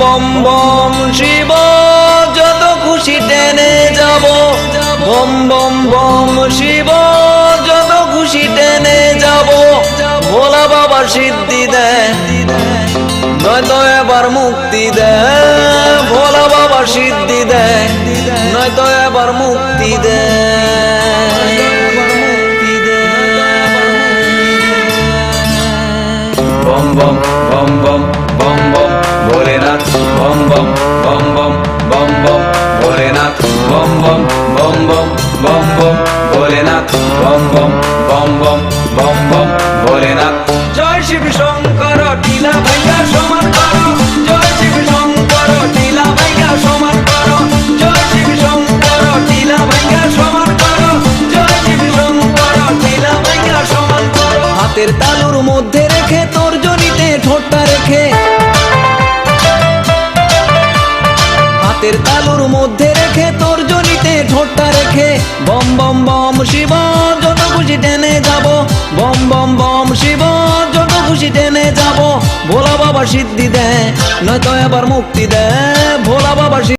Bomb bomb Shiva যত খুশি টেনে যাব, বম বম বম শিব যত খুশি টেনে যাব। ভোলা বাবা সিদ্ধি দেয় নয়তো এবার মুক্তি দেয়, ভোলা বাবা সিদ্ধি দেয় নয়তো এবার মুক্তি দেয়। বম বম বম বম বম বম ভোলেনাথ, বম বম বম বম বম বম ভোলেনাথ, বম বম বম বম বম বম ভোলেনাথ, বম বম বম বম বম বম ভোলেনাথ। জয় শিব শঙ্কর টিলা ভাইয়া সমান করো, জয় শিব শঙ্কর টিলা ভাইয়া সমান করো, জয় শিব শঙ্কর টিলা ভাইয়া সমান করো, জয় শিব শঙ্কর টিলা ভাইয়া সমান করো। হাতের তালুর মধ্যে রেখে তোর জনিতে ঠোঁটটা রেখে, হাতের তালুর মধ্যে রেখে তোর জনিতে ঠোঁটটা রেখে, বম বম বম শিব যত খুশি টেনে যাব, বম বম বম শিব যত খুশি টেনে যাব। ভোলা বাবা সিদ্ধি দেয় নয়তো এবার মুক্তি দেয়, ভোলা বাবা